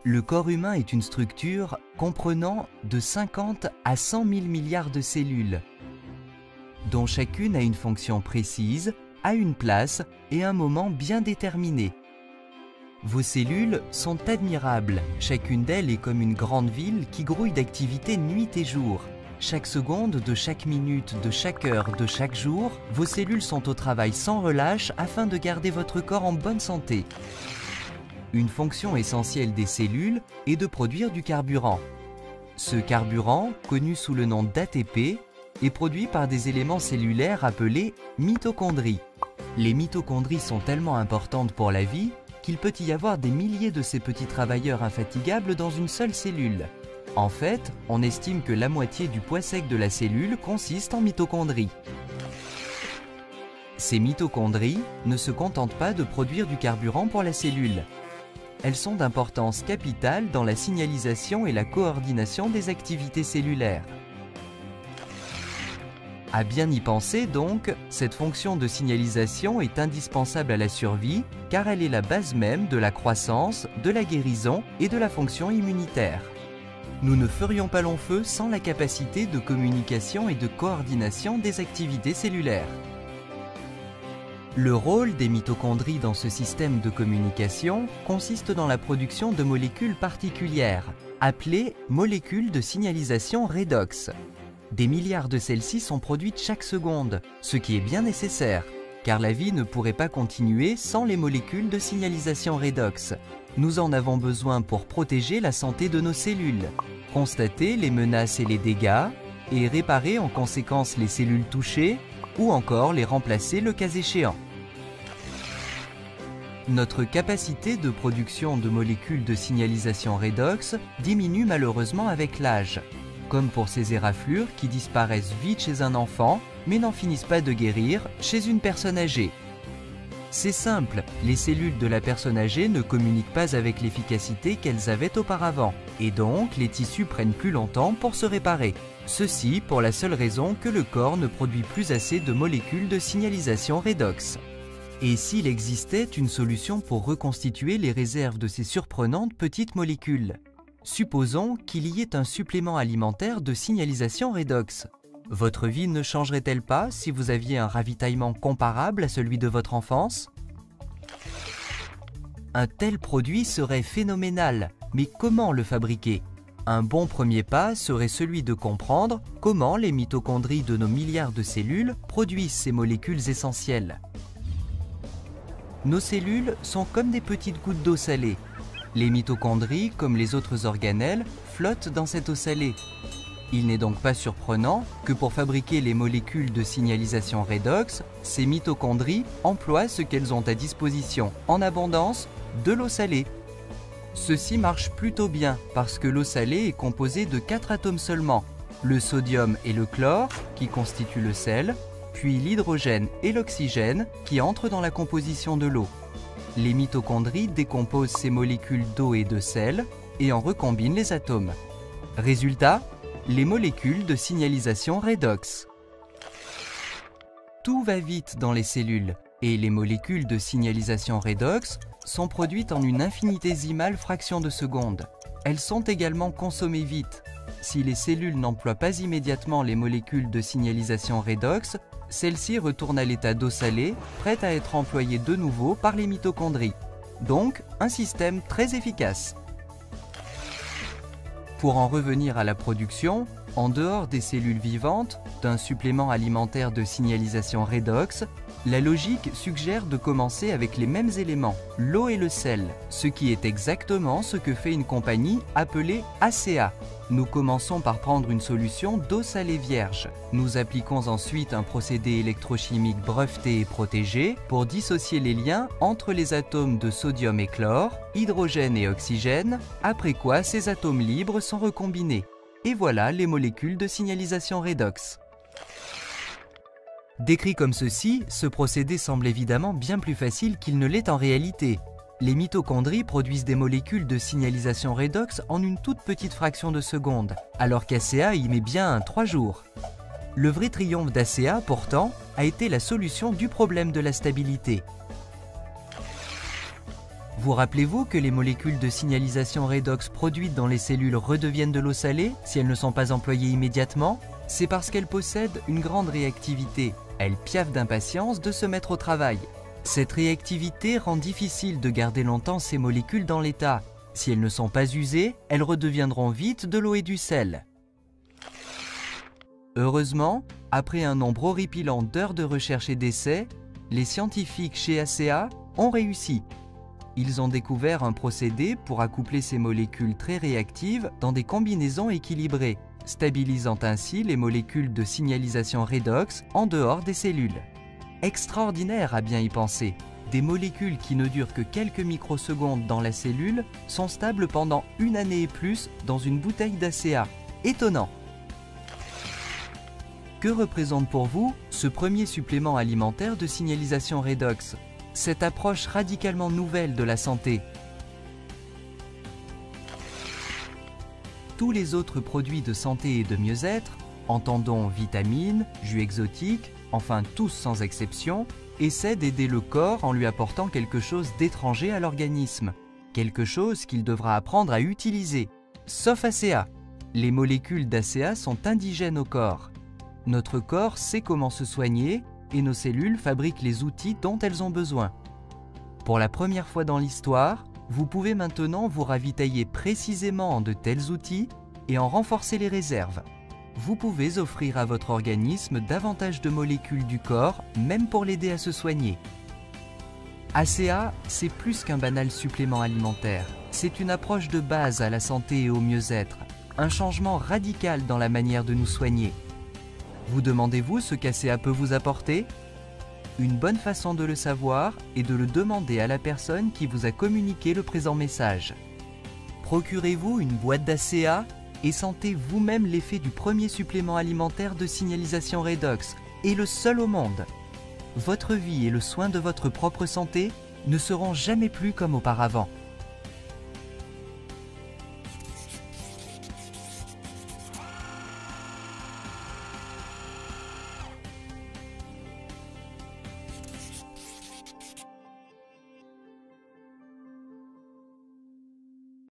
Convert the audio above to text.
Le corps humain est une structure comprenant de 50 à 100 000 milliards de cellules, dont chacune a une fonction précise, à une place et un moment bien déterminé. Vos cellules sont admirables, chacune d'elles est comme une grande ville qui grouille d'activité nuit et jour. Chaque seconde, de chaque minute, de chaque heure, de chaque jour, vos cellules sont au travail sans relâche afin de garder votre corps en bonne santé. Une fonction essentielle des cellules est de produire du carburant. Ce carburant, connu sous le nom d'ATP, est produit par des éléments cellulaires appelés mitochondries. Les mitochondries sont tellement importantes pour la vie qu'il peut y avoir des milliers de ces petits travailleurs infatigables dans une seule cellule. En fait, on estime que la moitié du poids sec de la cellule consiste en mitochondries. Ces mitochondries ne se contentent pas de produire du carburant pour la cellule. Elles sont d'importance capitale dans la signalisation et la coordination des activités cellulaires. À bien y penser donc, cette fonction de signalisation est indispensable à la survie car elle est la base même de la croissance, de la guérison et de la fonction immunitaire. Nous ne ferions pas long feu sans la capacité de communication et de coordination des activités cellulaires. Le rôle des mitochondries dans ce système de communication consiste dans la production de molécules particulières, appelées molécules de signalisation redox. Des milliards de celles-ci sont produites chaque seconde, ce qui est bien nécessaire, car la vie ne pourrait pas continuer sans les molécules de signalisation redox. Nous en avons besoin pour protéger la santé de nos cellules, constater les menaces et les dégâts, et réparer en conséquence les cellules touchées, ou encore les remplacer le cas échéant. Notre capacité de production de molécules de signalisation redox diminue malheureusement avec l'âge, comme pour ces éraflures qui disparaissent vite chez un enfant, mais n'en finissent pas de guérir chez une personne âgée. C'est simple, les cellules de la personne âgée ne communiquent pas avec l'efficacité qu'elles avaient auparavant, et donc les tissus prennent plus longtemps pour se réparer. Ceci pour la seule raison que le corps ne produit plus assez de molécules de signalisation redox. Et s'il existait une solution pour reconstituer les réserves de ces surprenantes petites molécules? Supposons qu'il y ait un supplément alimentaire de signalisation redox. Votre vie ne changerait-elle pas si vous aviez un ravitaillement comparable à celui de votre enfance? Un tel produit serait phénoménal, mais comment le fabriquer? Un bon premier pas serait celui de comprendre comment les mitochondries de nos milliards de cellules produisent ces molécules essentielles. Nos cellules sont comme des petites gouttes d'eau salée. Les mitochondries, comme les autres organelles, flottent dans cette eau salée. Il n'est donc pas surprenant que pour fabriquer les molécules de signalisation redox, ces mitochondries emploient ce qu'elles ont à disposition en abondance, de l'eau salée. Ceci marche plutôt bien parce que l'eau salée est composée de 4 atomes seulement, le sodium et le chlore qui constituent le sel, puis l'hydrogène et l'oxygène qui entrent dans la composition de l'eau. Les mitochondries décomposent ces molécules d'eau et de sel et en recombinent les atomes. Résultat, les molécules de signalisation redox. Tout va vite dans les cellules et les molécules de signalisation redox sont produites en une infinitésimale fraction de seconde. Elles sont également consommées vite. Si les cellules n'emploient pas immédiatement les molécules de signalisation redox, celles-ci retournent à l'état d'eau salée, prête à être employée de nouveau par les mitochondries. Donc, un système très efficace. Pour en revenir à la production, en dehors des cellules vivantes, d'un supplément alimentaire de signalisation redox, la logique suggère de commencer avec les mêmes éléments, l'eau et le sel, ce qui est exactement ce que fait une compagnie appelée ACA. Nous commençons par prendre une solution d'eau salée vierge. Nous appliquons ensuite un procédé électrochimique breveté et protégé pour dissocier les liens entre les atomes de sodium et chlore, hydrogène et oxygène, après quoi ces atomes libres sont recombinés. Et voilà les molécules de signalisation redox. Décrit comme ceci, ce procédé semble évidemment bien plus facile qu'il ne l'est en réalité. Les mitochondries produisent des molécules de signalisation redox en une toute petite fraction de seconde, alors qu'ACA y met bien 3 jours. Le vrai triomphe d'ACA, pourtant, a été la solution du problème de la stabilité. Vous rappelez-vous que les molécules de signalisation redox produites dans les cellules redeviennent de l'eau salée si elles ne sont pas employées immédiatement? C'est parce qu'elles possèdent une grande réactivité. Elles piaffent d'impatience de se mettre au travail. Cette réactivité rend difficile de garder longtemps ces molécules dans l'état. Si elles ne sont pas usées, elles redeviendront vite de l'eau et du sel. Heureusement, après un nombre horripilant d'heures de recherche et d'essais, les scientifiques chez ACEA ont réussi. Ils ont découvert un procédé pour accoupler ces molécules très réactives dans des combinaisons équilibrées, stabilisant ainsi les molécules de signalisation redox en dehors des cellules. Extraordinaire à bien y penser! Des molécules qui ne durent que quelques microsecondes dans la cellule sont stables pendant une année et plus dans une bouteille d'ACEA. Étonnant! Que représente pour vous ce premier supplément alimentaire de signalisation redox? Cette approche radicalement nouvelle de la santé. Tous les autres produits de santé et de mieux-être, entendons vitamines, jus exotiques, enfin tous sans exception, essaient d'aider le corps en lui apportant quelque chose d'étranger à l'organisme, quelque chose qu'il devra apprendre à utiliser, sauf ACEA. Les molécules d'ACEA sont indigènes au corps. Notre corps sait comment se soigner et nos cellules fabriquent les outils dont elles ont besoin. Pour la première fois dans l'histoire, vous pouvez maintenant vous ravitailler précisément en de tels outils et en renforcer les réserves. Vous pouvez offrir à votre organisme davantage de molécules du corps, même pour l'aider à se soigner. ACEA, c'est plus qu'un banal supplément alimentaire. C'est une approche de base à la santé et au mieux-être, un changement radical dans la manière de nous soigner. Vous demandez-vous ce qu'ACEA peut vous apporter? Une bonne façon de le savoir est de le demander à la personne qui vous a communiqué le présent message. Procurez-vous une boîte d'ACEA et sentez vous-même l'effet du premier supplément alimentaire de signalisation redox, et le seul au monde. Votre vie et le soin de votre propre santé ne seront jamais plus comme auparavant.